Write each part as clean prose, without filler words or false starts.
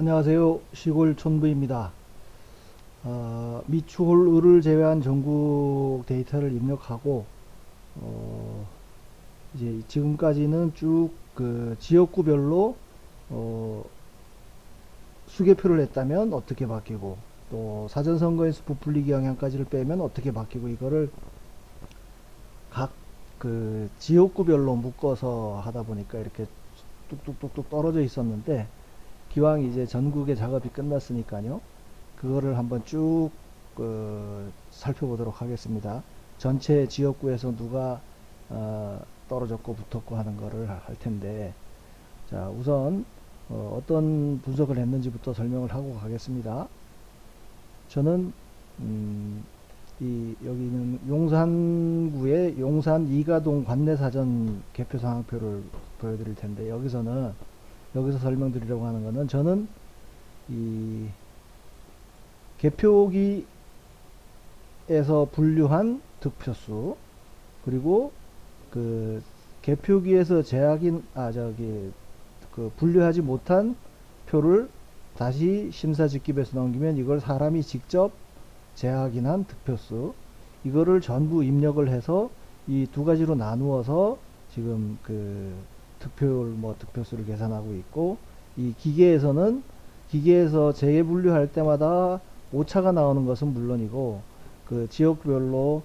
안녕하세요. 시골 촌부입니다. 미추홀을 제외한 전국 데이터를 입력하고 어, 이제 지금까지는 쭉 그 지역구별로 어, 수개표를 냈다면 어떻게 바뀌고 또 사전선거에서 부풀리기 영향까지를 빼면 어떻게 바뀌고 이거를 각 그 지역구별로 묶어서 하다 보니까 이렇게 뚝뚝뚝뚝 떨어져 있었는데 기왕 이제 전국의 작업이 끝났으니까요. 그거를 한번 쭉 살펴보도록 하겠습니다. 전체 지역구에서 누가 떨어졌고 붙었고 하는 거를 할 텐데, 자 우선 떤 분석을 했는지부터 설명을 하고 가겠습니다. 저는 여기는 용산구의 용산 이가동 관내사전 개표 상황표를 보여드릴 텐데, 여기서 설명드리려고 하는 거는, 저는 이 개표기에서 분류한 득표수, 그리고 그 개표기에서 분류하지 못한 표를 다시 심사집집에서 넘기면 이걸 사람이 직접 재확인한 득표수, 이거를 전부 입력을 해서 이 두 가지로 나누어서 지금 그 득표수를 계산하고 있고, 이 기계에서 재분류할 때마다 오차가 나오는 것은 물론이고, 그 지역별로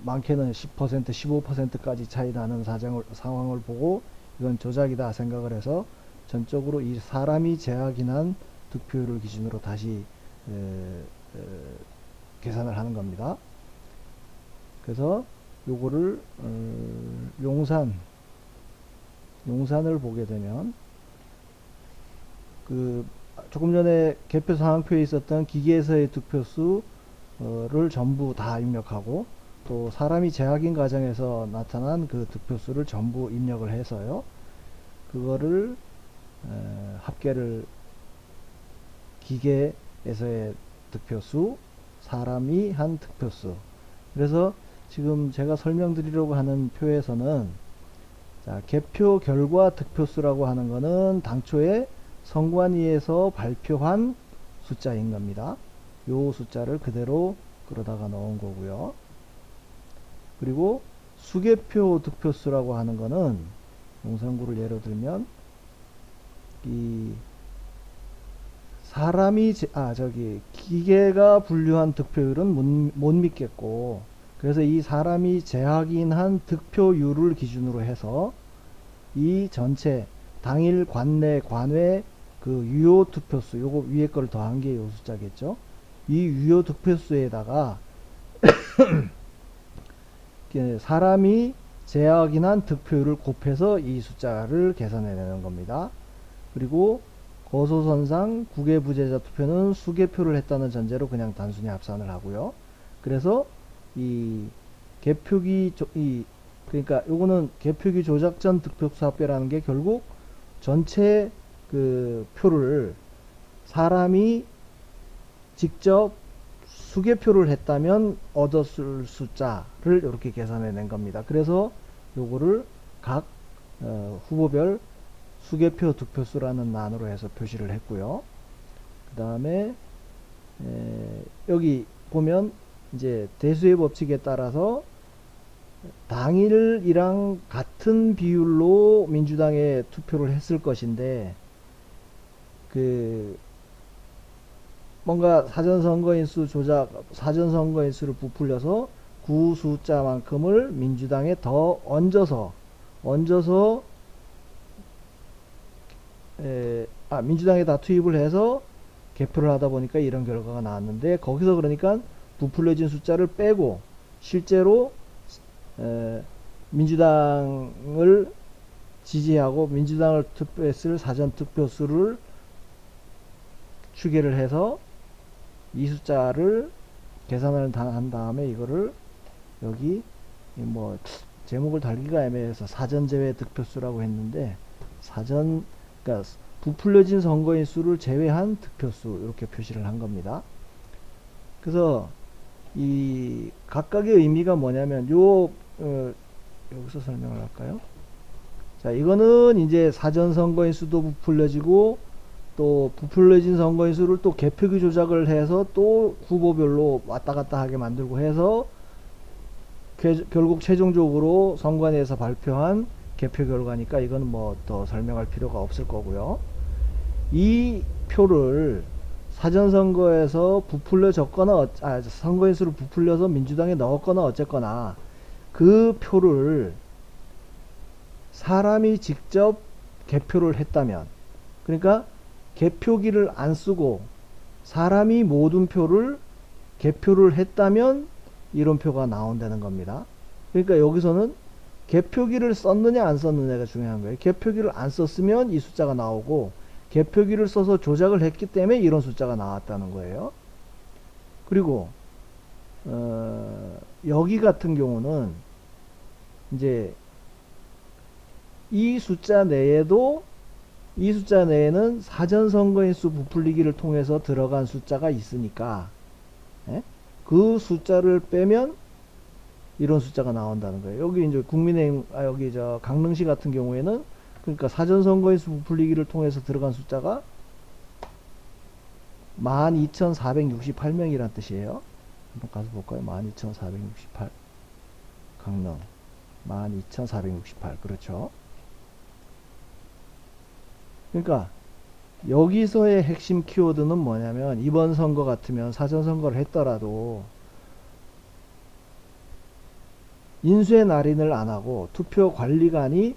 많게는 10%, 15%까지 차이 나는 상황을 보고 이건 조작이다 생각을 해서 전적으로 이 사람이 재확인한 득표율을 기준으로 다시 에, 에, 계산을 하는 겁니다. 그래서 요거를 용산을 보게 되면, 그 조금 전에 개표 상황표에 있었던 기계에서의 득표수를 전부 다 입력하고, 또 사람이 재확인 과정에서 나타난 그 득표수를 전부 입력을 해서요, 그거를 합계를 기계에서의 득표수, 사람이 한 득표수. 그래서 지금 제가 설명드리려고 하는 표에서는, 자, 개표 결과 득표수라고 하는 거는 당초에 선관위에서 발표한 숫자인 겁니다. 요 숫자를 그대로 끌어다가 넣은 거고요. 그리고 수개표 득표수라고 하는 거는, 용산구를 예로 들면 이 기계가 분류한 득표율은 못 믿겠고, 그래서 이 사람이 재확인한 득표율을 기준으로 해서 이 전체 당일 관외 그 유효 득표수, 요거 위에 거를 더한 게 요 숫자겠죠. 이 유효 득표수에다가 사람이 재확인한 득표율을 곱해서 이 숫자를 계산해내는 겁니다. 그리고 거소선상 국외부재자 투표는 수개표를 했다는 전제로 그냥 단순히 합산을 하고요. 그래서 이 그러니까 요거는 개표기 조작 전 득표수 합계라는 게 결국 전체 그 표를 사람이 직접 수개표를 했다면 얻었을 숫자를 이렇게 계산해 낸 겁니다. 그래서 요거를 각 후보별 수개표 득표수라는 난으로 해서 표시를 했고요. 그 다음에 여기 보면 이제 대수의 법칙에 따라서 당일이랑 같은 비율로 민주당에 투표를 했을 것인데, 그 뭔가 사전선거인수를 부풀려서 구 숫자만큼을 민주당에 더 얹어서 민주당에다 투입을 해서 개표를 하다 보니까 이런 결과가 나왔는데, 거기서 그러니까 부풀려진 숫자를 빼고 실제로 민주당을 지지하고 민주당을 투표했을 사전 득표수를 추계를 해서 이 숫자를 계산을 한 다음에 이거를 여기 제목을 달기가 애매해서 사전제외 득표수라고 했는데, 그러니까 부풀려진 선거인 수를 제외한 득표수, 이렇게 표시를 한 겁니다. 그래서 이 각각의 의미가 뭐냐면, 여기서 설명을 할까요? 자, 이거는 이제 사전 선거인 수도 부풀려지고 또 부풀려진 선거인수를 또 개표기 조작을 해서 또 후보별로 왔다 갔다 하게 만들고 해서 결국 최종적으로 선관위에서 발표한 개표 결과니까 이거는 뭐 더 설명할 필요가 없을 거고요. 이 표를 사전선거에서 부풀려졌거나 선거인수를 부풀려서 민주당에 넣었거나 어쨌거나 그 표를 사람이 직접 개표를 했다면, 그러니까 개표기를 안 쓰고 사람이 모든 표를 개표를 했다면 이론표가 나온다는 겁니다. 그러니까 여기서는 개표기를 썼느냐 안 썼느냐가 중요한 거예요. 개표기를 안 썼으면 이 숫자가 나오고 개표기를 써서 조작을 했기 때문에 이런 숫자가 나왔다는 거예요. 그리고 여기 같은 경우는 이제 이 숫자 내에는 사전선거인수 부풀리기를 통해서 들어간 숫자가 있으니까, 예? 그 숫자를 빼면 이런 숫자가 나온다는 거예요. 여기 이제 여기 강릉시 같은 경우에는 그러니까 사전선거인수 부풀리기를 통해서 들어간 숫자가 12,468명이란 뜻이에요. 한번 가서 볼까요? 12,468 강릉 12,468 그렇죠. 그러니까 여기서의 핵심 키워드는 뭐냐면, 이번 선거 같으면 사전선거를 했더라도 인쇄 날인을 안 하고 투표 관리관이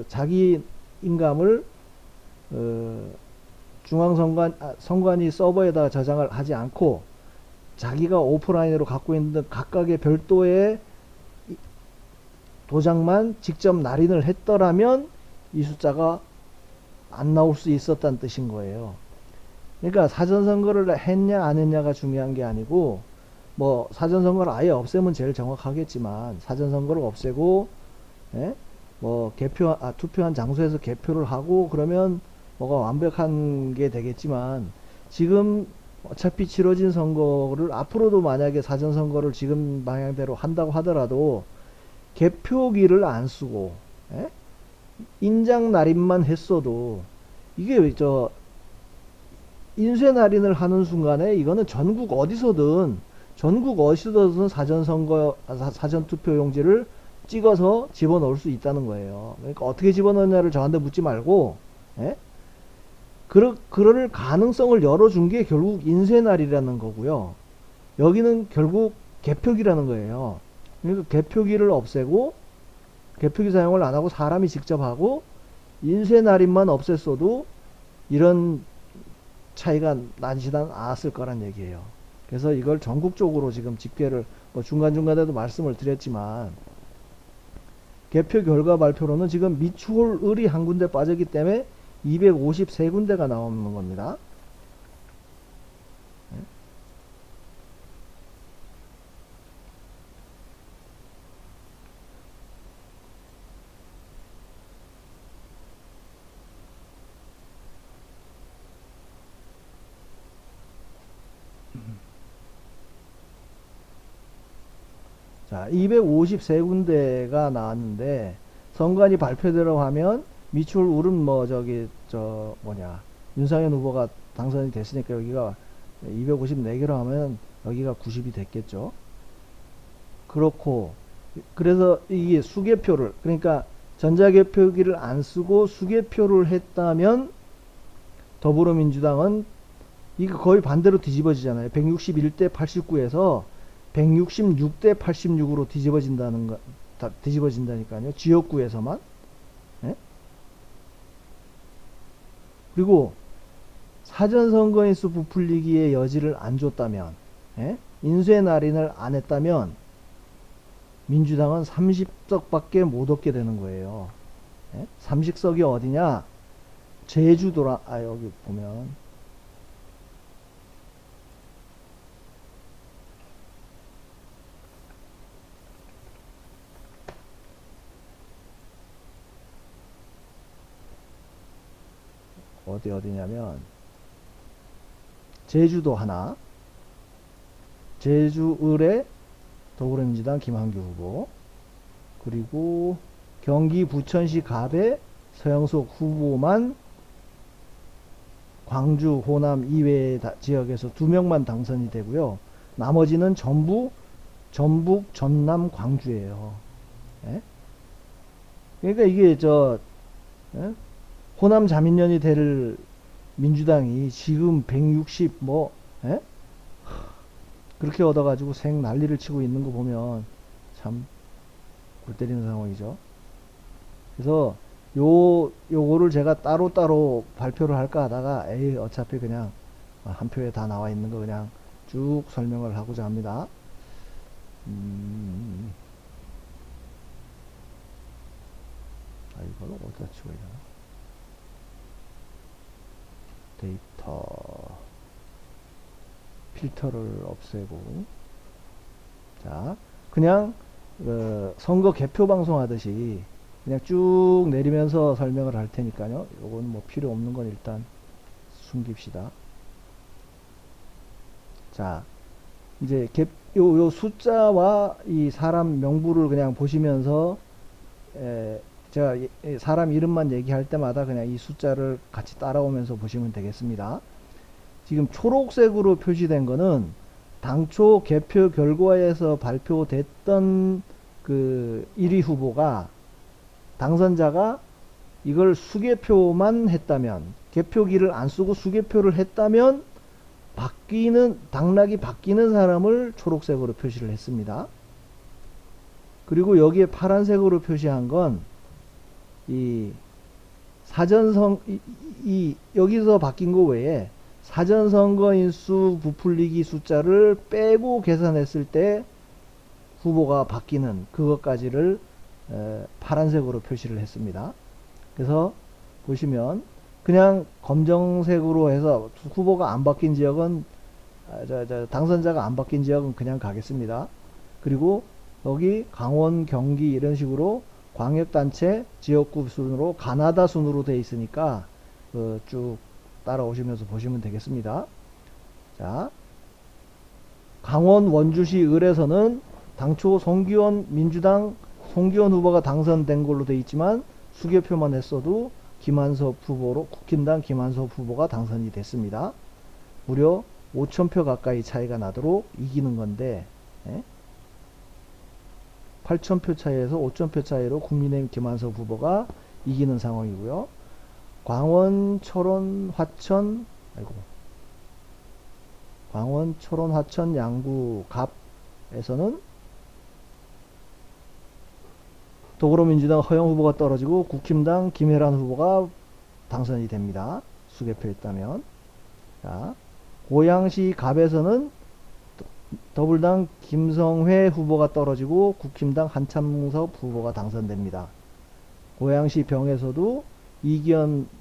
자기 인감을 선관위 서버에다가 저장을 하지 않고 자기가 오프라인으로 갖고 있는 각각의 별도의 도장만 직접 날인을 했더라면 이 숫자가 안 나올 수 있었다는 뜻인 거예요. 그러니까 사전선거를 했냐 안 했냐가 중요한 게 아니고, 뭐 사전선거를 아예 없애면 제일 정확하겠지만 사전선거를 없애고, 예? 뭐 투표한 장소에서 개표를 하고 그러면 뭐가 완벽한 게 되겠지만, 지금 어차피 치러진 선거를 앞으로도 만약에 사전선거를 지금 방향대로 한다고 하더라도 개표기를 안 쓰고, 예? 인장 날인만 했어도 이게 인쇄 날인을 하는 순간에 이거는 전국 어디서든 사전투표용지를 찍어서 집어넣을 수 있다는 거예요. 그러니까 어떻게 집어넣냐를 저한테 묻지 말고, 예? 그럴 가능성을 열어준 게 결국 인쇄날이라는 거고요. 여기는 결국 개표기라는 거예요. 그러니까 개표기를 없애고 개표기 사용을 안 하고 사람이 직접 하고 인쇄날인만 없앴어도 이런 차이가 나지 않았을 거란 얘기예요. 그래서 이걸 전국적으로 지금 집계를 중간중간에도 말씀을 드렸지만, 개표 결과 발표로는 지금 미추홀 을이 한 군데 빠졌기 때문에 253군데가 나오는 겁니다. 자, 253군데가 나왔는데 선관위 발표대로 하면 미추홀 울은 윤상현 후보가 당선이 됐으니까 여기가 254개로 하면 여기가 90이 됐겠죠. 그렇고, 그래서 이게 수개표를, 그러니까 전자개표기를 안 쓰고 수개표를 했다면 더불어민주당은 이거 거의 반대로 뒤집어지잖아요. 161대 89에서 166대 86으로 뒤집어진다니까요. 지역구에서만. 예? 그리고 사전선거인수 부풀리기의 여지를 안 줬다면, 예? 인쇄 날인을 안 했다면 민주당은 30석밖에 못 얻게 되는 거예요. 예? 30석이 어디냐? 제주도라, 여기 보면 어디냐면 제주도 하나, 제주을의 더불어민주당 김한규 후보, 그리고 경기 부천시 갑의 서영석 후보만 광주, 호남 이외의 지역에서 2명만 당선이 되고요. 나머지는 전부 전북, 전남, 광주예요. 예? 그러니까 이게 예? 호남 자민련이 될 민주당이 지금 160 예? 그렇게 얻어가지고 생 난리를 치고 있는 거 보면 참 골 때리는 상황이죠. 그래서 요거를 제가 따로따로 발표를 할까 하다가 에이 어차피 그냥 한 표에 다 나와 있는 거 그냥 쭉 설명을 하고자 합니다. 이걸 어디다 치워야 되나? 데이터 필터를 없애고, 자 그냥 선거 개표 방송 하듯이 그냥 쭉 내리면서 설명을 할 테니까요. 요건 뭐 필요 없는 건 일단 숨깁시다. 자, 이제 요 숫자와 이 사람 명부를 그냥 보시면서 제가 사람 이름만 얘기할 때마다 그냥 이 숫자를 같이 따라오면서 보시면 되겠습니다. 지금 초록색으로 표시된 거는 당초 개표 결과에서 발표됐던 그 1위 후보가 당선자가 이걸 수개표만 했다면, 개표기를 안 쓰고 수개표를 했다면 당락이 바뀌는 사람을 초록색으로 표시를 했습니다. 그리고 여기에 파란색으로 표시한 건 이 여기서 바뀐 거 외에 사전선거인수 부풀리기 숫자를 빼고 계산했을 때 후보가 바뀌는 그것까지를 파란색으로 표시를 했습니다. 그래서 보시면 그냥 검정색으로 해서 후보가 안 바뀐 지역은 당선자가 안 바뀐 지역은 그냥 가겠습니다. 그리고 여기 강원, 경기 이런 식으로 광역단체 지역구 순으로 가나다 순으로 되어 있으니까 쭉 따라오시면서 보시면 되겠습니다. 자, 강원 원주시 을에서는 당초 민주당 송기원 후보가 당선된 걸로 되어 있지만 수개표만 했어도 김한섭 후보로 국힘당 김한섭 후보가 당선이 됐습니다. 무려 5,000표 가까이 차이가 나도록 이기는 건데 8,000표 차이에서 5,000표 차이로 국민의힘 김한섭 후보가 이기는 상황이고요. 광원, 철원, 화천, 양구, 갑에서는 더불어민주당 허영 후보가 떨어지고 국힘당 김혜란 후보가 당선이 됩니다. 수개표했다면. 자, 고양시 갑에서는 더불당 김성회 후보가 떨어지고 국힘당 한참섭 후보가 당선됩니다. 고양시 병에서도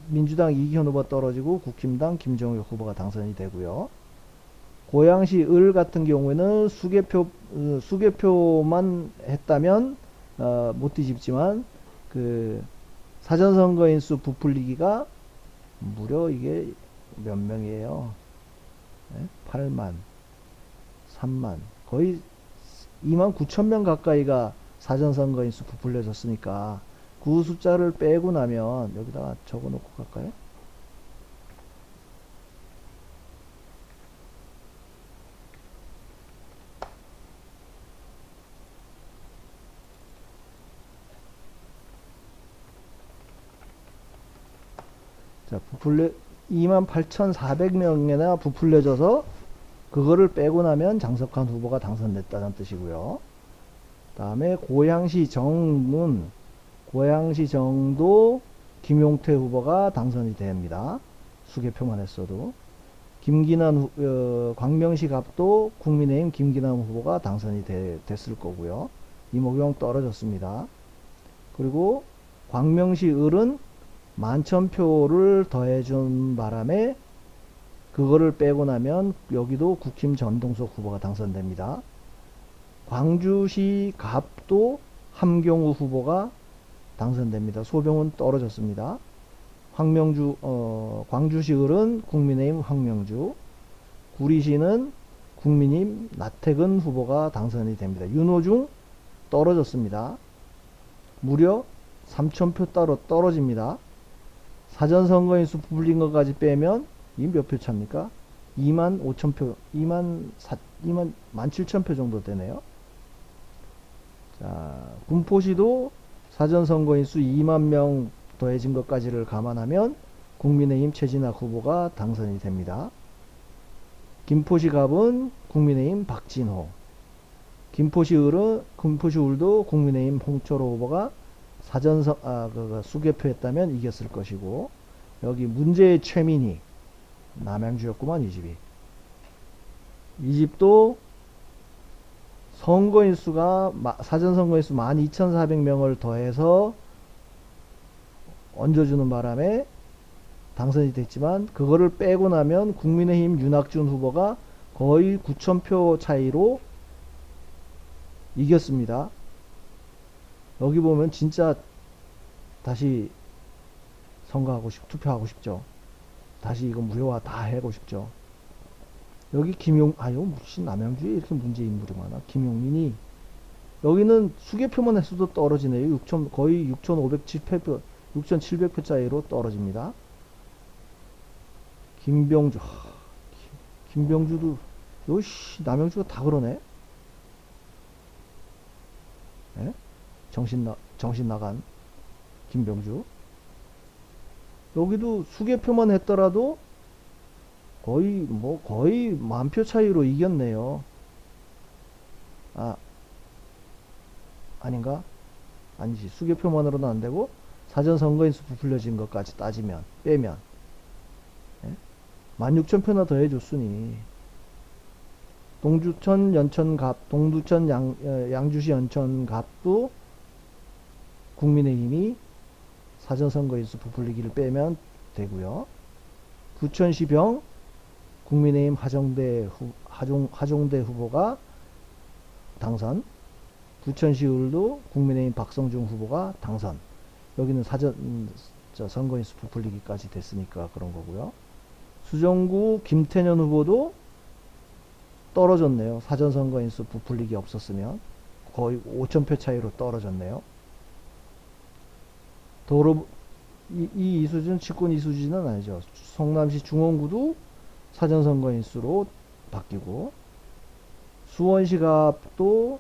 민주당 이기현 후보가 떨어지고 국힘당 김정일 후보가 당선이 되고요. 고양시 을 같은 경우에는 수개표만 했다면 못 뒤집지만 그 사전선거인수 부풀리기가 무려 이게 몇 명이에요? 8만, 3만, 거의 29,000명 가까이가 사전선거인수 부풀려졌으니까 그 숫자를 빼고 나면 여기다가 적어 놓고 갈까요? 자, 28,400명이나 부풀려져서 그거를 빼고 나면 장석환 후보가 당선됐다는 뜻이고요. 다음에 고양시 정도 김용태 후보가 당선이 됩니다. 수개표만 했어도. 광명시 갑도 국민의힘 김기남 후보가 당선이 됐을 거고요. 이모경 떨어졌습니다. 그리고 광명시 을은 11,000표를 더해준 바람에 그거를 빼고 나면 여기도 국힘 전동석 후보가 당선됩니다. 광주시 갑도 함경우 후보가 당선됩니다. 소병은 떨어졌습니다. 광주시 을은 국민의힘 황명주, 구리시는 국민의힘 나태근 후보가 당선이 됩니다. 윤호중 떨어졌습니다. 무려 3,000표 따로 떨어집니다. 사전선거인수 부풀린 것까지 빼면 이 몇 표 차입니까? 2만 5천 표, 2만 17,000표 정도 되네요. 자, 군포시도 사전선거인 수 2만 명 더해진 것까지를 감안하면 국민의힘 최진학 후보가 당선이 됩니다. 김포시 갑은 국민의힘 박진호, 김포시울도 국민의힘 홍철호 후보가 수개표했다면 이겼을 것이고, 여기 문제의 최민희, 남양주였구만, 이 집이. 이 집도 사전선거인수 12,400명을 더해서 얹어주는 바람에 당선이 됐지만, 그거를 빼고 나면 국민의힘 윤학준 후보가 거의 9,000표 차이로 이겼습니다. 여기 보면 진짜 다시 투표하고 싶죠. 다시 이거 무효화 다 하고 싶죠. 여기 이거 무슨 남양주에 이렇게 문제 인물이 많아. 김용민이, 여기는 수개표만 했어도 떨어지네요. 거의 6,700표 차이로 떨어집니다. 김병주도, 남양주가 다 그러네. 예? 정신 나간 김병주. 여기도 수개표만 했더라도 거의 10,000표 차이로 이겼네요. 아닌가? 아니지. 수개표만으로는 안 되고 사전선거인수 부풀려진 것까지 빼면 16,000표나 더 해줬으니, 양주시 연천갑도 국민의힘이 사전선거인수 부풀리기를 빼면 되고요. 부천시병 국민의힘 하종대 후보가 당선, 부천시을도 국민의힘 박성중 후보가 당선. 여기는 선거인수 부풀리기까지 됐으니까 그런 거고요. 수정구 김태년 후보도 떨어졌네요. 사전선거인수 부풀리기 없었으면 거의 5,000표 차이로 떨어졌네요. 이수준, 직권 이수준은 아니죠. 성남시 중원구도 사전선거인수로 바뀌고, 수원시갑은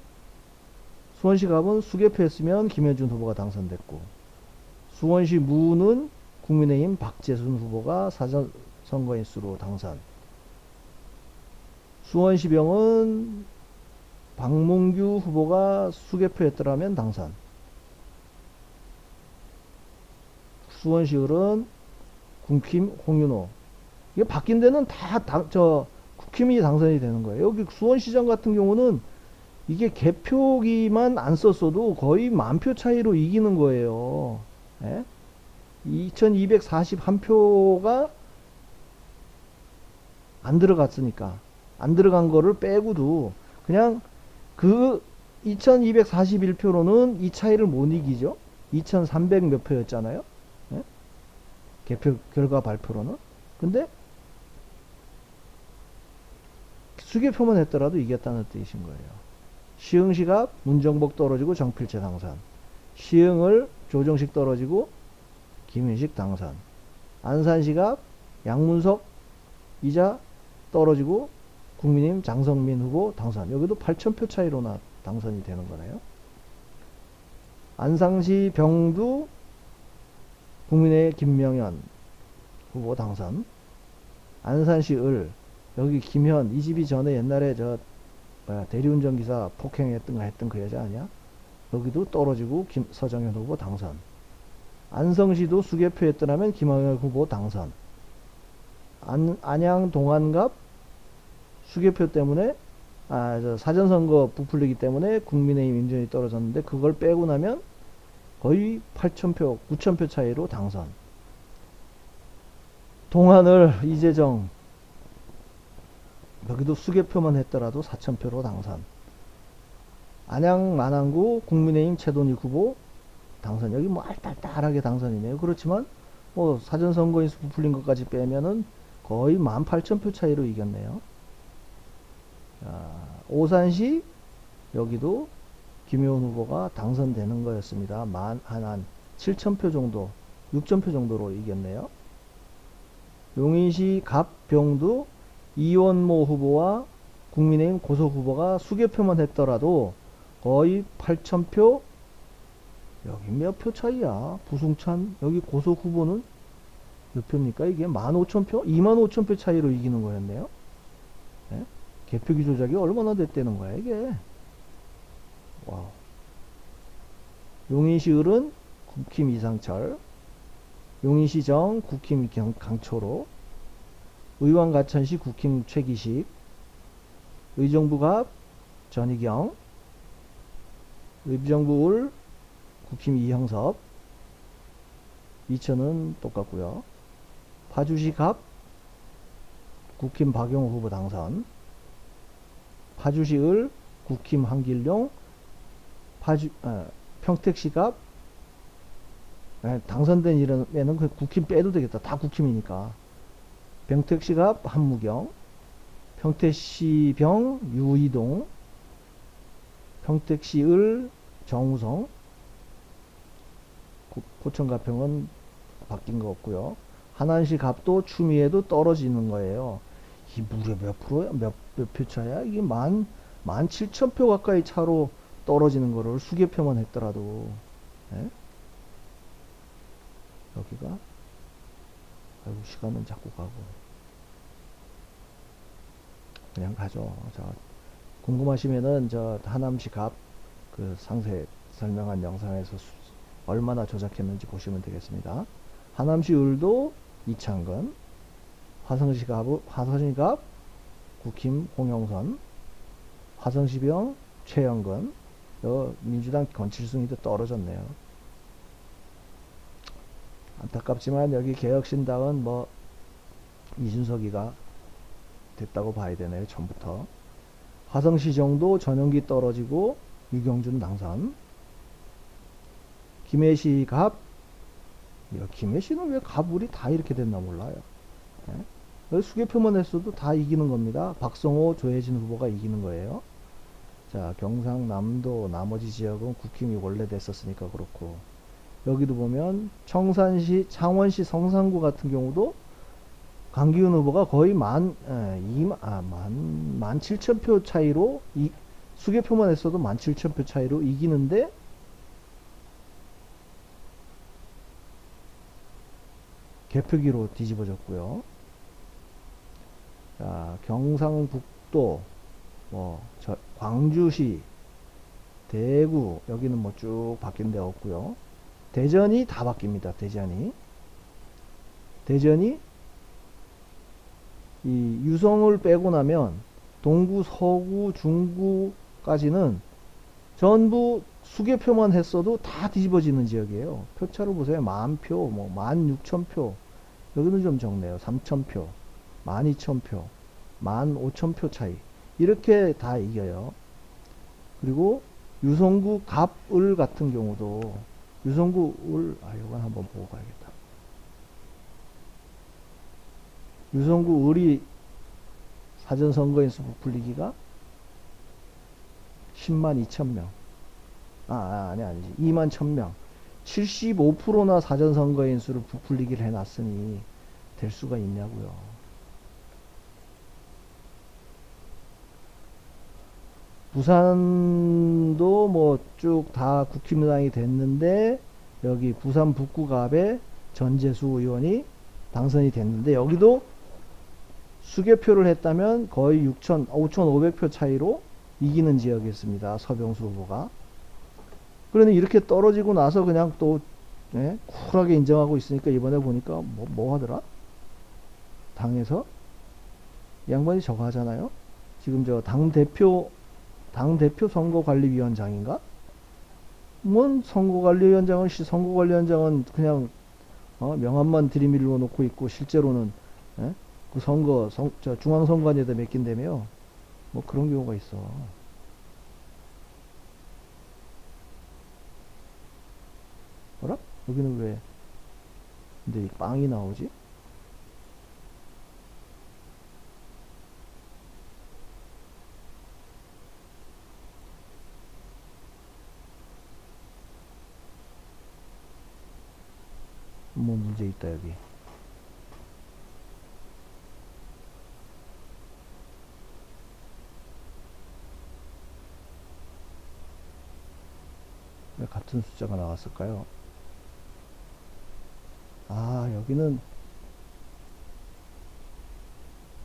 수개표했으면 김현준 후보가 당선됐고, 수원시 무는 국민의힘 박재순 후보가 사전선거인수로 당선, 수원시병은 박문규 후보가 수개표했더라면 당선, 수원시을은 국힘 홍윤호. 이게 바뀐 데는 다 국힘이 당선이 되는 거예요. 여기 수원시장 같은 경우는 이게 개표기만 안 썼어도 거의 10,000표 차이로 이기는 거예요. 예? 2,241표가 안 들어갔으니까, 안 들어간 거를 빼고도 그냥 그 2,241표로는 이 차이를 못 이기죠. 2,300 몇 표였잖아요. 예? 개표 결과 발표로는. 근데 수개표만 했더라도 이겼다는 뜻인 거예요. 시흥시가 문정복 떨어지고 정필재 당선, 시흥을 조정식 떨어지고 김윤식 당선, 안산시가 양문석 이자 떨어지고 국민의힘 장성민 후보 당선. 여기도 8,000표 차이로나 당선이 되는 거네요. 안상시 병두 국민의 김명현 후보 당선. 안산시 을, 여기 김현, 이 집이 전에 옛날에 대리운전기사 폭행했던 그 여자 아니야? 여기도 떨어지고 서정현 후보 당선. 안성시도 수개표했더라면 김학열 후보 당선. 안양 동안갑 수개표 때문에 사전선거 부풀리기 때문에 국민의힘 인준이 떨어졌는데, 그걸 빼고 나면 거의 8,000표 9,000표 차이로 당선. 동안을 이재정, 여기도 수개표만 했더라도 4,000표로 당선. 안양 만안구 국민의힘 최돈익 후보 당선. 여기 알딸딸하게 당선이네요. 그렇지만 사전선거인수 부풀린 것까지 빼면은 거의 18,000표 차이로 이겼네요. 오산시, 여기도 김효은 후보가 당선되는 거였습니다. 한 7,000표 정도, 6,000표 정도로 이겼네요. 용인시 갑병두 이원모 후보와 국민의힘 고소 후보가 수개표만 했더라도 거의 8,000표, 여기 몇 표 차이야. 부승찬, 여기 고소 후보는 몇 표입니까? 이게 15,000표? 25,000표 차이로 이기는 거였네요. 예? 개표기 조작이 얼마나 됐다는 거야, 이게. 와우. 용인시을은 국힘 이상철, 용인시정 국힘 강초로, 의왕가천시 국힘 최기식, 의정부갑 전희경, 의정부을 국힘 이형섭, 이천은 똑같고요. 파주시갑 국힘 박용호 후보 당선, 파주시을 국힘 한길용, 평택시갑 당선된 이름에는 그 국힘 빼도 되겠다. 다 국힘이니까. 평택시갑 한무경, 평택시병 유이동, 평택시을 정우성, 고천가평은 바뀐 거 없고요. 하남시 갑도 추미애도 떨어지는 거예요. 이 무려 몇 프로야? 몇 표 차야? 이게 17,000표 가까이 차로 떨어지는 거를 수개표만 했더라도. 예? 여기가 아이고 시간은 자꾸 가고 그냥 가죠. 자, 궁금하시면은 저 하남시 갑 그 상세 설명한 영상에서 얼마나 조작했는지 보시면 되겠습니다. 하남시 을도 이창근, 화성시 갑 국힘 홍영선, 화성시병 최영근, 민주당 권칠승이도 떨어졌네요. 안타깝지만 여기 개혁신당은 뭐 이준석이가 됐다고 봐야 되네요. 처음부터. 화성시정도 전용기 떨어지고 유경준 당선. 김해시 갑, 김해시는 왜 갑을이 다 이렇게 됐나 몰라요. 네? 수개표만 했어도 다 이기는 겁니다. 박성호, 조혜진 후보가 이기는 거예요. 자, 경상남도 나머지 지역은 국힘이 원래 됐었으니까 그렇고, 여기도 보면 청산시, 창원시 성산구 같은 경우도 강기훈 후보가 거의 17,000표 차이로, 수개표만 했어도 17,000표 차이로 이기는데, 개표기로 뒤집어졌고요. 자, 경상북도, 광주시, 대구, 여기는 뭐 쭉 바뀐 데 없고요. 대전이 다 바뀝니다. 대전이 이 유성을 빼고 나면 동구, 서구, 중구까지는 전부 수개표만 했어도 다 뒤집어지는 지역이에요. 표차로 보세요. 10,000표, 16,000표. 여기는 좀 적네요. 3,000표, 12,000표, 15,000표 차이. 이렇게 다 이겨요. 그리고 유성구 갑을 같은 경우도 유성구 을, 이건 한번 보고 가야겠다. 유성구 을이 사전선거인수 부풀리기가 10만 2천명. 아니지. 2만 1,000명. 75%나 사전선거인수를 부풀리기를 해놨으니 될 수가 있냐고요. 부산도 뭐 쭉 다 국힘당이 됐는데 여기 부산 북구갑에 전재수 의원이 당선이 됐는데 여기도 수개표를 했다면 거의 5,500표 차이로 이기는 지역이었습니다. 서병수 후보가. 그러니 이렇게 떨어지고 나서 그냥 또 쿨하게 인정하고 있으니까 이번에 보니까 뭐 하더라? 당에서 양반이 저거 하잖아요. 지금 저 당대표 선거관리위원장인가? 뭔 선거관리위원장은 그냥 명함만 들이밀어 놓고 있고 실제로는 그 저 중앙선관위에다 맡긴다며 뭐 그런 경우가 있어. 뭐라? 여기는 왜 근데 이 빵이 나오지? 뭐 문제 있다 여기. 왜 같은 숫자가 나왔을까요? 아, 여기는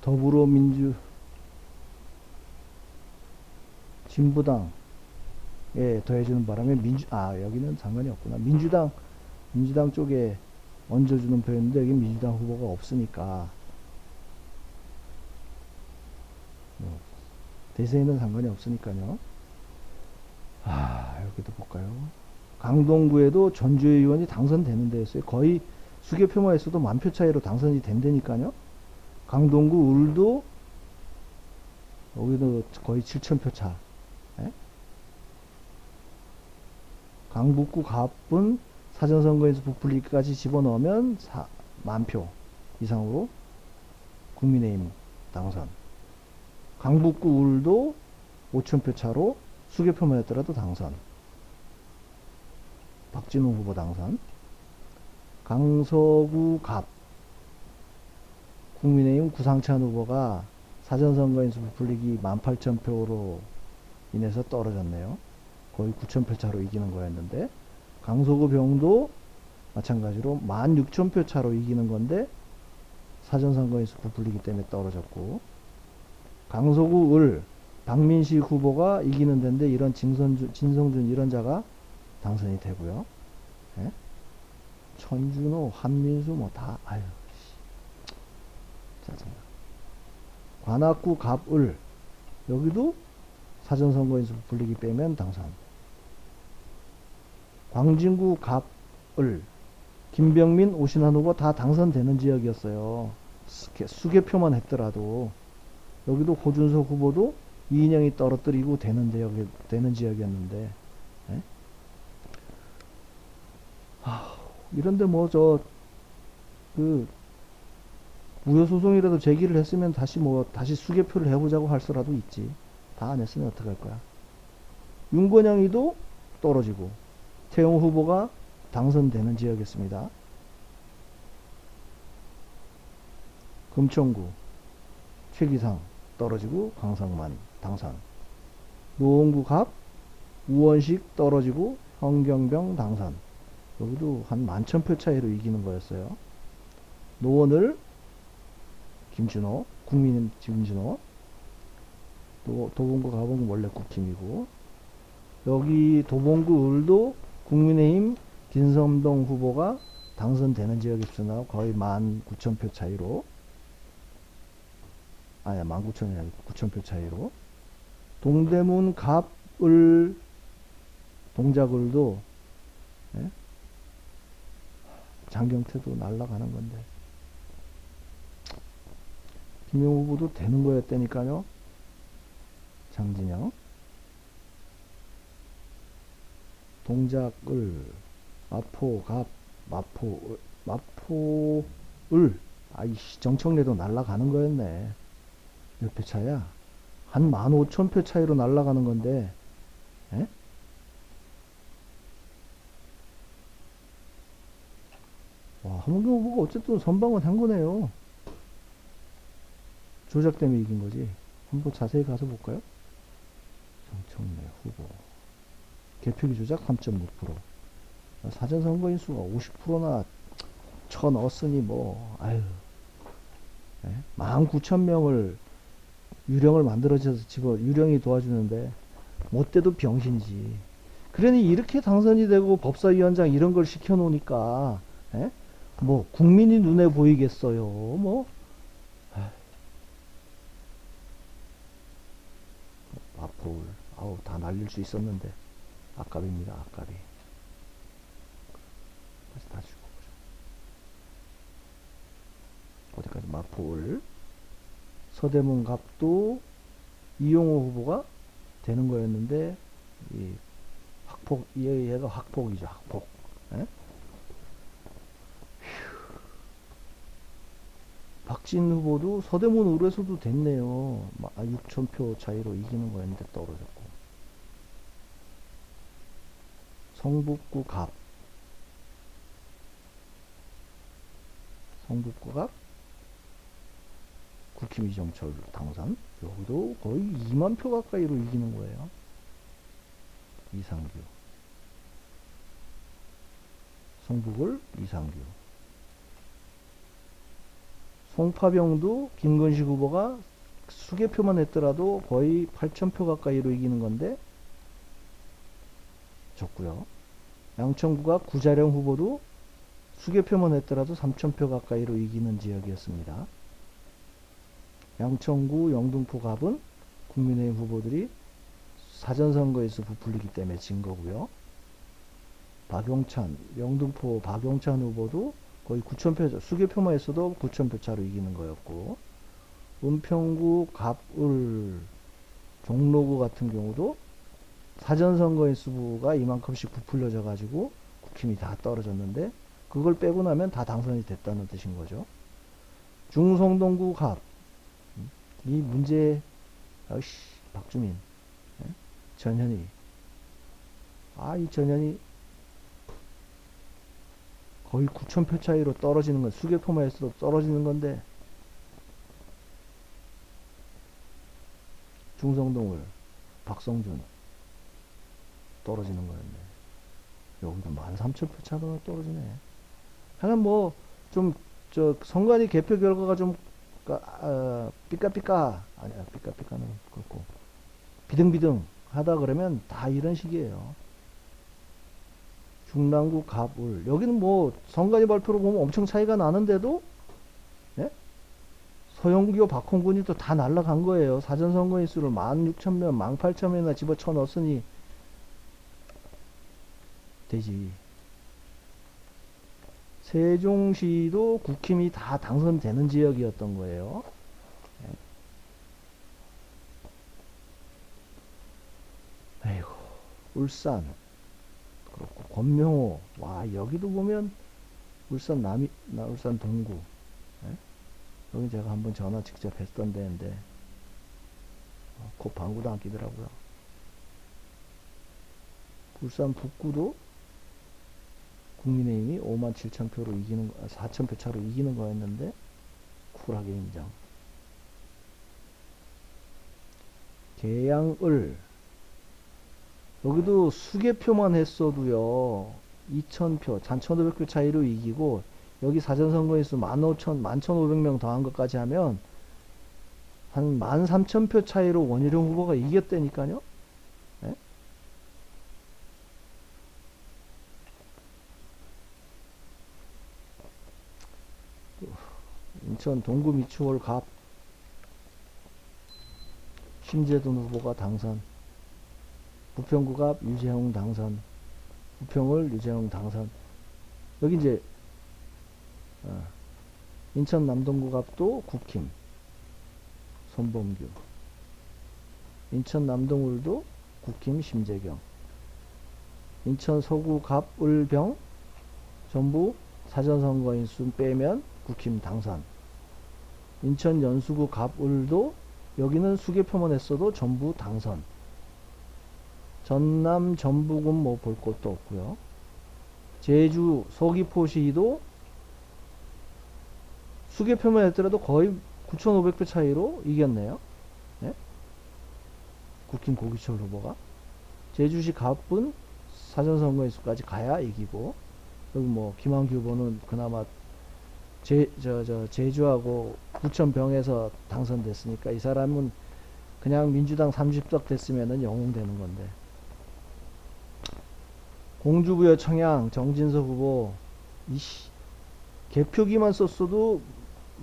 더불어민주, 진보당에 더해주는 바람에 여기는 상관이 없구나. 민주당 쪽에 얹어주는 표였는데 여기 민주당 후보가 없으니까 뭐 대세에는 상관이 없으니까요. 여기도 볼까요? 강동구에도 전주의 의원이 당선되는 데였어요. 거의 수개표만 했어도 만 표 차이로 당선이 된다니까요. 강동구 울도 여기도 거의 7,000표 차. 예? 강북구 갑은 사전선거에서 부풀리기까지 집어넣으면 만 표 이상으로 국민의힘 당선. 강북구 울도 5,000표 차로 수개표만 했더라도 당선. 박진우 후보 당선. 강서구 갑 국민의힘 구상찬 후보가 사전선거인수 부풀리기 18,000표로 인해서 떨어졌네요. 거의 9,000표 차로 이기는 거였는데, 강서구 병도 마찬가지로 16,000표 차로 이기는 건데 사전선거인수 부풀리기 때문에 떨어졌고, 강서구 을 박민식 후보가 이기는 데인데 이런 진성준 이런 자가 당선이 되고요. 예? 천준호, 한민수 뭐 다 아유 짜증나. 관악구 갑을 여기도 사전선거인수 부풀리기 빼면 당선. 광진구 갑을 김병민, 오신환 후보 다 당선되는 지역이었어요. 수개표만 했더라도. 여기도 호준석 후보도 이인영이 떨어뜨리고 되는 지역이었는데, 예? 이런데 뭐 무효소송이라도 제기를 했으면 다시 수개표를 해보자고 할 수라도 있지. 다 안 했으면 어떡할 거야. 윤건영이도 떨어지고 태용 후보가 당선되는 지역이었습니다. 금천구 최기상 떨어지고 강상만 당선. 노원구 갑 우원식 떨어지고 현경병 당선. 여기도 한 11,000표 차이로 이기는 거였어요. 노원을 김준호, 국민의힘 김준호, 또 도봉구 갑은 원래 국힘이고, 여기 도봉구 을도 국민의힘 김섬동 후보가 당선되는 지역이었으나 거의 19,000표 차이로, 19,000이 아니고 9,000표 차이로. 동대문 갑을 동작을도, 예? 장경태도 날라가는 건데 김용 후보도 되는 거였다니까요. 장진영, 동작을, 마포 갑, 마포을, 아이씨, 정청래도 날라가는 거였네. 몇 표 차야? 한 15,000표 차이로 날라가는 건데, 에? 와, 함은경 후보가 어쨌든 선방은 한 거네요. 조작 때문에 이긴 거지. 한번 자세히 가서 볼까요? 정청래 후보. 개표기 조작 3.6%. 사전선거인 수가 50%나 쳐 넣었으니 뭐, 아유. 19,000명을 유령을 만들어져서 유령이 도와주는데, 못 돼도 병신이지. 그러니 이렇게 당선이 되고 법사위원장 이런 걸 시켜놓으니까, 에? 뭐, 국민이 눈에 보이겠어요. 뭐, 앞으로, 다 날릴 수 있었는데, 아깝입니다, 아깝이. 다시 읽어보자. 어디까지 마포을. 서대문 갑도 이용호 후보가 되는 거였는데, 얘가 확폭이죠, 확폭. 에? 박진 후보도 서대문 을에서도 됐네요. 6,000표 차이로 이기는 거였는데 떨어졌고. 성북구 갑. 국힘 이정철 당선. 여기도 거의 2만 표 가까이로 이기는 거예요. 이상규. 성북을 이상규. 송파병도 김건식 후보가 수개표만 했더라도 거의 8,000표 가까이로 이기는 건데 졌고요. 양천구가 구자령 후보도 수개표만 했더라도 3,000표 가까이로 이기는 지역이었습니다. 양천구 영등포 갑은 국민의힘 후보들이 사전선거에서 부풀리기 때문에 진 거고요. 박용찬, 영등포 박용찬 후보도 거의 9,000표, 수개표만 했어도 9,000표 차로 이기는 거였고, 은평구 갑을 종로구 같은 경우도 사전선거인 수가 이만큼씩 부풀려져 가지고 국힘이 다 떨어졌는데, 그걸 빼고 나면 다 당선이 됐다는 뜻인 거죠. 중성동구 갑, 이 문제, 아이씨, 박주민, 전현희, 이 전현희 거의 9,000표 차이로 떨어지는 건, 수개표만 했어도 떨어지는 건데, 중성동을 박성준 떨어지는 거였네. 여기도 13,000표 차로 떨어지네. 하여간 뭐 좀 선관위 개표 결과가 좀 삐까삐까, 아니야, 삐까삐까는 그렇고 비등비등 하다 그러면 다 이런 식이에요. 중랑구 갑을, 여기는 뭐 선관위 발표로 보면 엄청 차이가 나는데도, 예? 서영교 박홍근이 또 다 날라간 거예요. 사전선거인 수를 16,000명 18,000명이나 집어쳐 넣었으니 되지. 세종시도 국힘이 다 당선되는 지역이었던 거예요. 에이고, 울산 그렇고, 권명호, 와, 여기도 보면 울산 울산 동구, 예? 여기 제가 한번 전화 직접 했던 데인데 곧 방구도 안 끼더라고요. 울산 북구도 국민의힘이 57,000표로 이기는, 4,000표 차로 이기는 거였는데 쿨하게 인정. 계양을, 여기도 수개표만 했어도요 2,000표, 1,500표 차이로 이기고, 여기 사전선거인수 11,500명 더한 것까지 하면 한 13,000표 차이로 원희룡 후보가 이겼다니까요. 네? 인천 동구 미추홀 갑 심재돈 후보가 당선. 부평구 갑 유재홍 당선. 부평을 유재홍 당선. 여기 이제 인천 남동구 갑도 국힘 손범규. 인천 남동울도 국힘 심재경. 인천 서구 갑 을병 전부 사전선거인 수 빼면 국힘 당선. 인천 연수구 갑을도 여기는 수개표만 했어도 전부 당선. 전남 전북은 뭐 볼 것도 없고요. 제주 서귀포시도 수개표만 했더라도 거의 9,500표 차이로 이겼네요. 네? 국힘 고기철 후보가. 제주시 갑은 사전선거인수까지 가야 이기고, 여기 뭐 김한규 후보는 그나마 제주하고 부천병에서 당선됐으니까 이 사람은 그냥 민주당 30석 됐으면은 영웅 되는 건데. 공주부여 청양 정진석 후보, 이씨, 개표기만 썼어도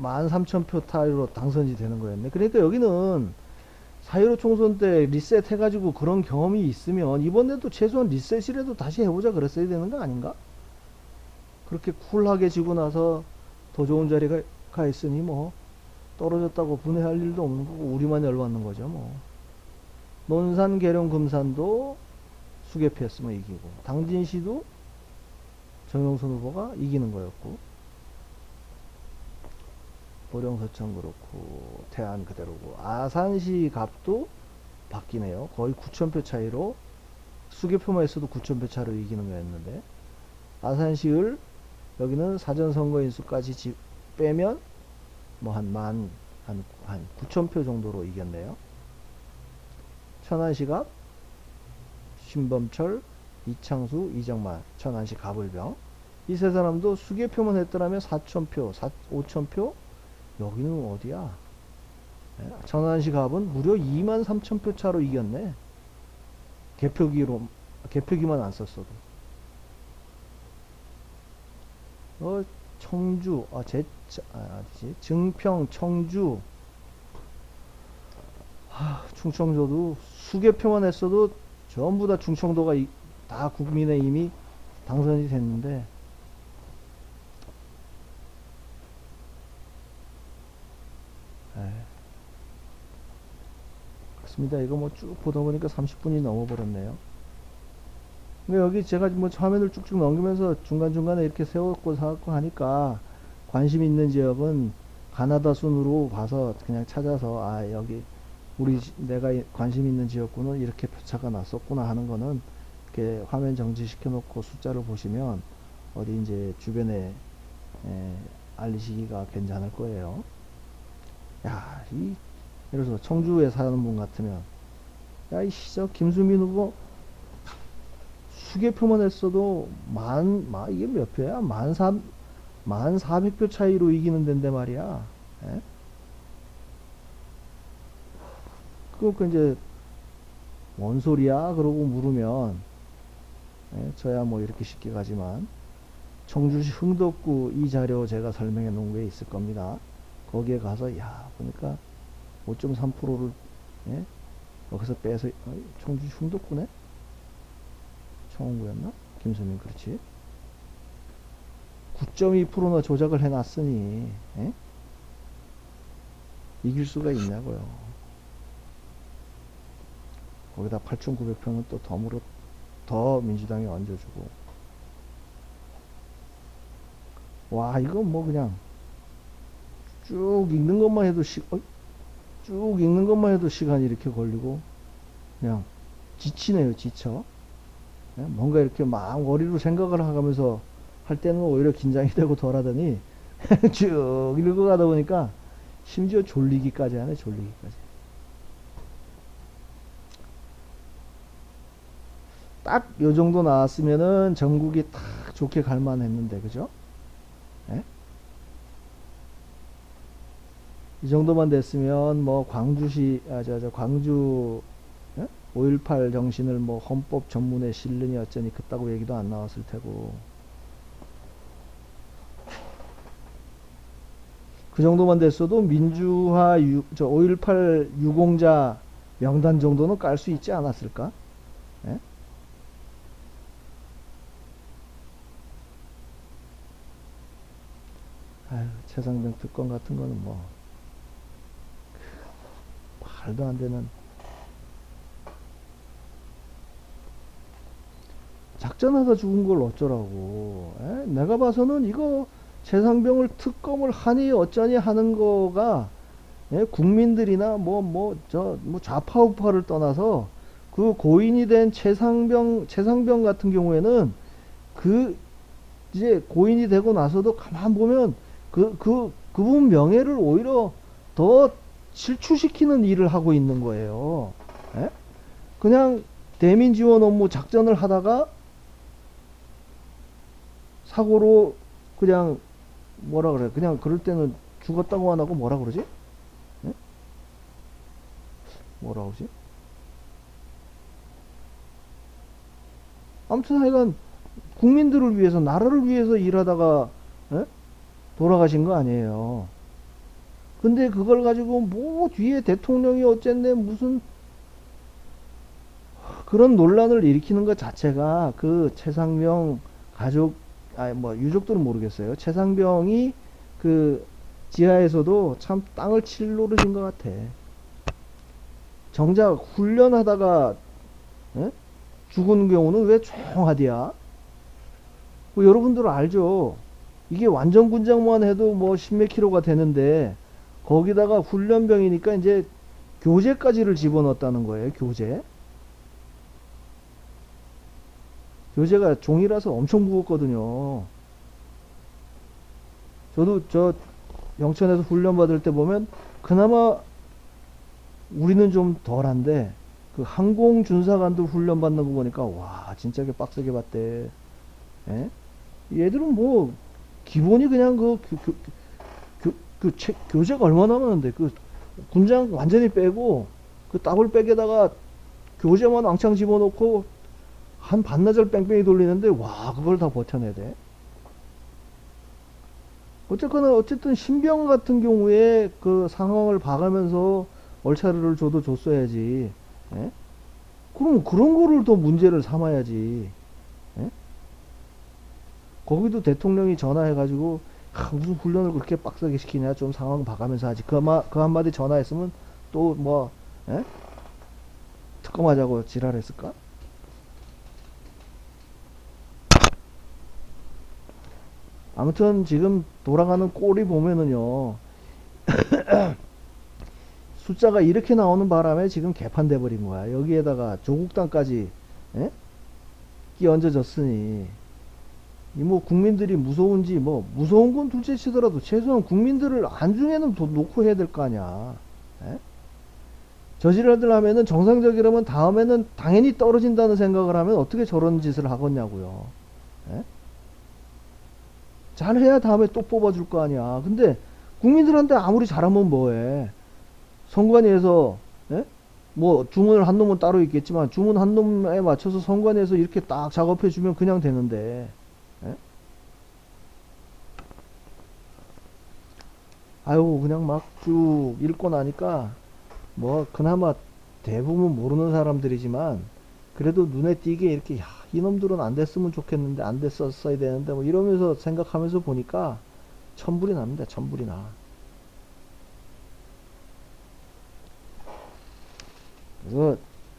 13,000표 타이로 당선이 되는 거였네. 그러니까 여기는 4.15 총선 때 리셋 해가지고 그런 경험이 있으면 이번에도 최소한 리셋이라도 다시 해보자 그랬어야 되는 거 아닌가? 그렇게 쿨하게 지고 나서 더 좋은 자리가 가 있으니 뭐 떨어졌다고 분해할 일도 없는 거고 우리만 열받는 거죠 뭐. 논산 계룡 금산도 수개표였으면 이기고, 당진시도 정영선 후보가 이기는 거였고, 보령 서천 그렇고 태안 그대로고, 아산시 갑도 바뀌네요. 거의 9,000표 차이로, 수개표만 했어도 9,000표 차로 이기는 거였는데, 아산시을 여기는 사전선거인 수까지 빼면 뭐 한 9,000표 정도로 이겼네요. 천안시 갑 신범철, 이창수, 이정만, 천안시 갑을병. 이 세 사람도 수개표만 했더라면 4,000표, 5,000표? 여기는 어디야? 천안시 갑은 무려 23,000표 차로 이겼네. 개표기로, 개표기만 안 썼어도. 청주, 어디지? 증평, 청주, 충청도도 수개표만 했어도 전부 다 충청도가 다 국민의힘이 당선이 됐는데, 에이, 그렇습니다. 이거 뭐 쭉 보다 보니까 30분이 넘어버렸네요. 근데 여기 제가 뭐 화면을 쭉쭉 넘기면서 중간중간에 이렇게 세웠고 사갖고 하니까 관심 있는 지역은 가나다 순으로 봐서 그냥 찾아서, 아, 여기 내가 관심 있는 지역구는 이렇게 표차가 났었구나 하는 거는 이렇게 화면 정지시켜 놓고 숫자를 보시면 어디 이제 주변에 알리시기가 괜찮을 거예요. 야, 예를 들어서 청주에 사는 분 같으면, 야, 저 김수민 후보 수개표만 했어도 이게 몇 표야? 1,400표 차이로 이기는 데인데 말이야. 예? 그러니까 이제 뭔 소리야? 그러고 물으면, 저야 뭐 이렇게 쉽게 가지만 청주시 흥덕구 이 자료 제가 설명해 놓은 게 있을 겁니다. 거기에 가서 야 보니까 5.3%를 여기서 빼서 청주시 흥덕구네? 청원구였나? 김수민 그렇지. 9.2%나 조작을 해놨으니 이길 수가 있냐고요. 거기다 8,900표는 또 덤으로 더 민주당이 얹어주고. 와, 이거 뭐 그냥 쭉 읽는 것만 해도 쭉 읽는 것만 해도 시간이 이렇게 걸리고 그냥 지치네요, 지쳐. 뭔가 이렇게 막 머리로 생각을 하면서 할 때는 오히려 긴장이 되고 덜하더니 쭉 읽어가다 보니까 심지어 졸리기까지 하네, 졸리기까지. 딱 요 정도 나왔으면은 전국이 딱 좋게 갈만 했는데, 그죠? 예? 이 정도만 됐으면 뭐 광주 5.18 정신을 뭐 헌법 전문에 실느니 어쩌니 그따구 얘기도 안 나왔을 테고, 그 정도만 됐어도 민주화 5.18 유공자 명단 정도는 깔 수 있지 않았을까? 예? 아유, 최상병 특권 같은 거는 뭐 말도 안 되는, 작전하다 죽은 걸 어쩌라고. 내가 봐서는 이거 최상병을 특검을 하니 어쩌니 하는 거가 국민들이나 뭐 좌파 우파를 떠나서 그 고인이 된 최상병 같은 경우에는 그 이제 고인이 되고 나서도 가만 보면 그분 명예를 오히려 더 실추시키는 일을 하고 있는 거예요. 예? 그냥 대민 지원 업무 작전을 하다가 사고로 그냥 뭐라 그래, 그냥 그럴 때는 죽었다고 안 하고 뭐라 그러지? 예? 뭐라 그러지? 아무튼 하여간 국민들을 위해서, 나라를 위해서 일하다가 돌아가신 거 아니에요. 근데 그걸 가지고 뭐 뒤에 대통령이 어쨌네 무슨 그런 논란을 일으키는 것 자체가 그 최상병 가족, 뭐 유족들은 모르겠어요. 최상병이 그 지하에서도 참 땅을 칠 노릇인 것 같아. 정작 훈련하다가 죽은 경우는 왜 조용하디야? 뭐 여러분들 알죠? 이게 완전 군장만 해도 뭐 십몇 킬로가 되는데 거기다가 훈련병이니까 이제 교재까지를 집어넣었다는 거예요. 교재가 종이라서 엄청 무겁거든요. 저도 저 영천에서 훈련 받을 때 보면 그나마 우리는 좀 덜한데 그 항공준사관들 훈련 받는 거 보니까 와 진짜 게 빡세게 받대. 예? 얘들은 뭐 기본이 그냥 교재가 얼마 남았는데 그 군장 완전히 빼고 그 더블 백에다가 교재만 왕창 집어넣고 한 반나절 뺑뺑이 돌리는데 와 그걸 다 버텨내야 돼. 어쨌거나 어쨌든 신병 같은 경우에 그 상황을 봐가면서 얼차려를 줘도 줬어야지. 예? 그럼 그런 거를 더 문제를 삼아야지. 예? 거기도 대통령이 전화해가지고 무슨 훈련을 그렇게 빡세게 시키냐 좀 상황 봐가면서 하지. 그 한마디 전화했으면 또 뭐 특검하자고 지랄했을까? 아무튼 지금 돌아가는 꼴이 보면은요 숫자가 이렇게 나오는 바람에 지금 개판돼 버린 거야. 여기에다가 조국당까지 예? 끼얹어졌으니 이 뭐 국민들이 무서운지 뭐 무서운 건 둘째 치더라도 최소한 국민들을 안중에는 놓고 해야 될 거 아니야. 예? 저지랄들 하면은 정상적이라면 다음에는 당연히 떨어진다는 생각을 하면 어떻게 저런 짓을 하겠냐고요. 예? 잘해야 다음에 또 뽑아줄 거 아니야. 근데 국민들한테 아무리 잘하면 뭐해. 선관위에서 예? 뭐 주문을 한 놈은 따로 있겠지만 주문 한 놈에 맞춰서 선관위에서 이렇게 딱 작업해 주면 그냥 되는데 예? 아유 그냥 막 쭉 읽고 나니까 뭐 그나마 대부분 모르는 사람들이지만 그래도 눈에 띄게 이렇게 야 이놈들은 안 됐으면 좋겠는데 안 됐었어야 되는데 뭐 이러면서 생각하면서 보니까 천불이 납니다. 천불이 나. 그래서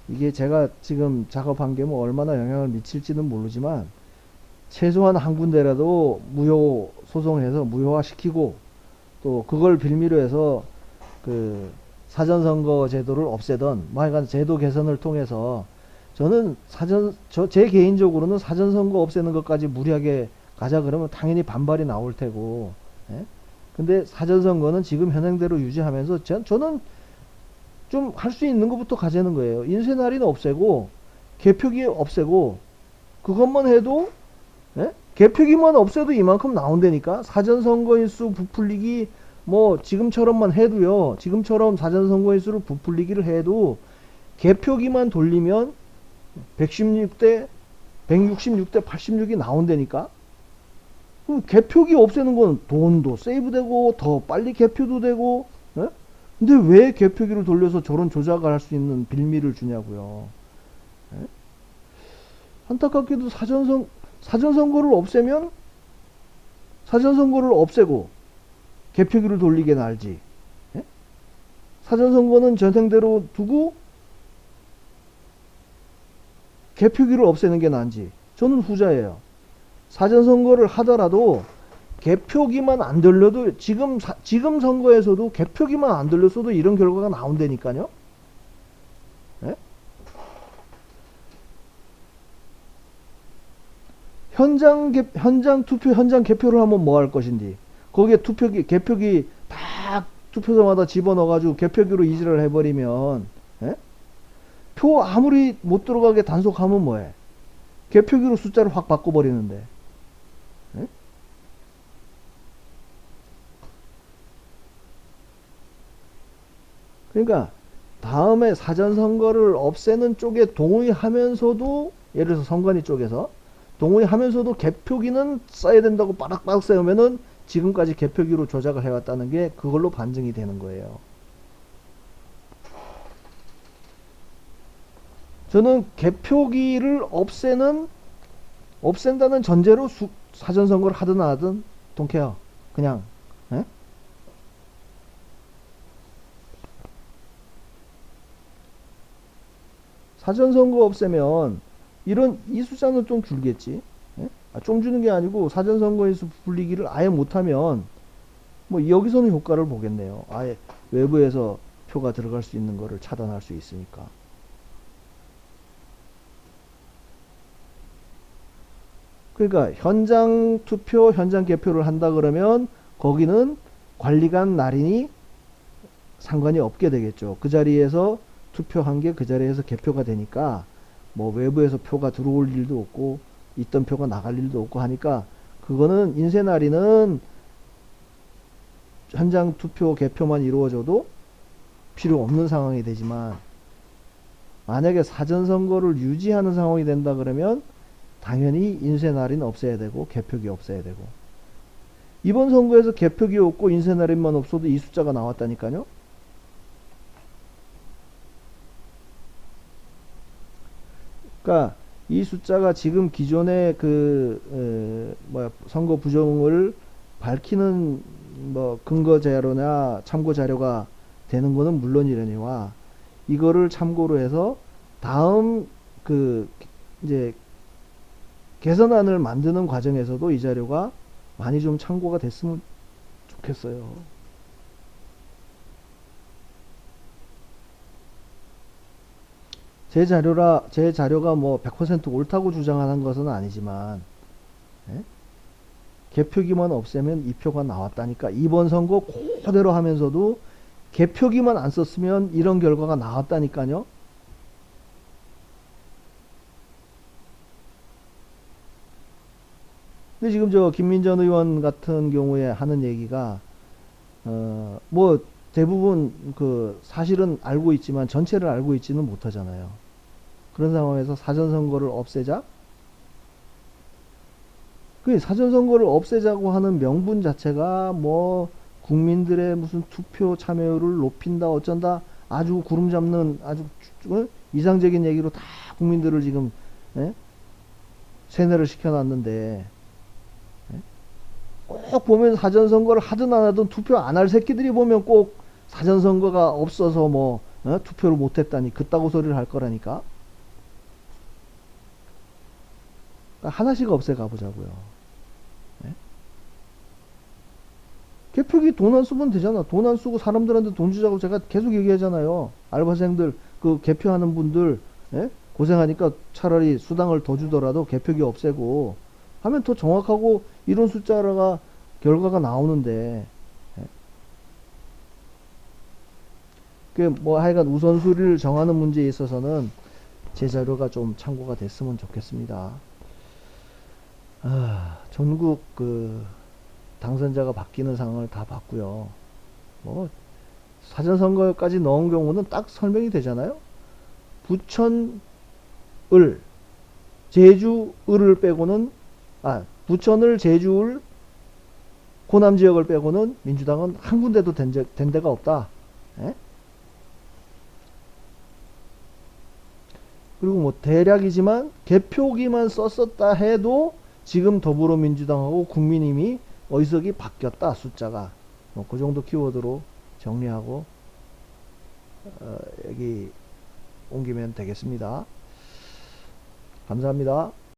이게 제가 지금 작업한 게 뭐 얼마나 영향을 미칠지는 모르지만 최소한 한 군데라도 무효 소송해서 무효화 시키고 또 그걸 빌미로 해서 그 사전선거 제도를 없애던 뭐 하여간 제도 개선을 통해서 저는 제 개인적으로는 사전선거 없애는 것까지 무리하게 가자 그러면 당연히 반발이 나올 테고 예? 근데 사전선거는 지금 현행대로 유지하면서 저는 좀 할 수 있는 것부터 가자는 거예요. 인쇄날인 없애고 개표기 없애고 그것만 해도 예? 개표기만 없애도 이만큼 나온다니까. 사전선거인수 부풀리기 뭐 지금처럼만 해도요. 지금처럼 사전선거인수를 부풀리기를 해도 개표기만 돌리면 116대 166대 86이 나온다니까. 그럼 개표기 없애는 건 돈도 세이브되고 더 빨리 개표도 되고 예? 근데 왜 개표기를 돌려서 저런 조작을 할 수 있는 빌미를 주냐고요. 예? 안타깝게도 사전선거를 없애면 사전선거를 없애고 개표기를 돌리게 날지. 예? 사전선거는 전행대로 두고 개표기를 없애는 게 나은지. 저는 후자예요. 사전선거를 하더라도 개표기만 안 돌려도 지금 선거에서도 개표기만 안 돌렸어도 이런 결과가 나온다니까요. 예? 현장 투표, 현장 개표를 하면 뭐 할 것인지. 거기에 개표기 딱 투표소마다 집어넣어가지고 개표기로 이지를 해버리면, 예? 표 아무리 못 들어가게 단속하면 뭐해? 개표기로 숫자를 확 바꿔버리는데. 예? 그러니까 다음에 사전선거를 없애는 쪽에 동의하면서도 예를 들어서 선관위 쪽에서 동의하면서도 개표기는 써야 된다고 빠락빠락 세우면은 지금까지 개표기로 조작을 해왔다는 게 그걸로 반증이 되는 거예요. 저는 개표기를 없앤다는 전제로 사전선거를 하든 안 하든 동케어 그냥 에? 사전선거 없애면 이 숫자는 좀 줄겠지. 예? 좀 주는 게 아니고 사전선거에서 불리기를 아예 못하면 뭐 여기서는 효과를 보겠네요. 아예 외부에서 표가 들어갈 수 있는 거를 차단할 수 있으니까. 그러니까 현장 투표, 현장 개표를 한다 그러면 거기는 관리관 날인이 상관이 없게 되겠죠. 그 자리에서 투표한 게 그 자리에서 개표가 되니까 뭐 외부에서 표가 들어올 일도 없고 있던 표가 나갈 일도 없고 하니까 그거는 인쇄날이는 현장 투표 개표만 이루어져도 필요 없는 상황이 되지만, 만약에 사전선거를 유지하는 상황이 된다 그러면 당연히 인쇄날인 없애야 되고 개표기 없애야 되고, 이번 선거에서 개표기 없고 인쇄날인만 없어도 이 숫자가 나왔다니까요. 그러니까 이 숫자가 지금 기존의 선거 부정을 밝히는 근거 자료나 참고 자료가 되는 거는 물론이려니와, 이거를 참고로 해서 다음 이제 개선안을 만드는 과정에서도 이 자료가 많이 좀 참고가 됐으면 좋겠어요. 제 자료가 뭐 100% 옳다고 주장하는 것은 아니지만, 예? 개표기만 없애면 이 표가 나왔다니까. 이번 선거 그대로 하면서도 개표기만 안 썼으면 이런 결과가 나왔다니까요. 근데 지금 저 김민전 의원 같은 경우에 하는 얘기가 뭐 대부분 사실은 알고 있지만 전체를 알고 있지는 못하잖아요. 그런 상황에서 사전선거를 없애자? 그 사전선거를 없애자고 하는 명분 자체가 뭐 국민들의 무슨 투표 참여율을 높인다 어쩐다, 아주 구름 잡는 아주 이상적인 얘기로 다 국민들을 지금 세뇌를 시켜놨는데, 꼭 보면 사전선거를 하든 안 하든 투표 안 할 새끼들이 보면 꼭 사전선거가 없어서 투표를 못했다니 그따구 소리를 할 거라니까. 그러니까 하나씩 없애 가보자고요. 네? 개표기 돈 안 쓰면 되잖아. 돈 안 쓰고 사람들한테 돈 주자고 제가 계속 얘기하잖아요. 알바생들 개표하는 분들 고생하니까 차라리 수당을 더 주더라도 개표기 없애고 하면 더 정확하고 이런 숫자가 결과가 나오는데, 뭐 하여간 우선순위를 정하는 문제에 있어서는 제 자료가 좀 참고가 됐으면 좋겠습니다. 전국 당선자가 바뀌는 상황을 다 봤고요. 뭐 사전선거까지 넣은 경우는 딱 설명이 되잖아요. 부천 을 제주 을을 빼고는 부천을 제주 을 호남 지역을 빼고는 민주당은 한 군데도 된 데가 없다. 예? 그리고 뭐 대략이지만 개표기만 썼었다 해도 지금 더불어민주당하고 국민의힘이 의석이 바뀌었다, 숫자가. 뭐 그 정도 키워드로 정리하고 여기 옮기면 되겠습니다. 감사합니다.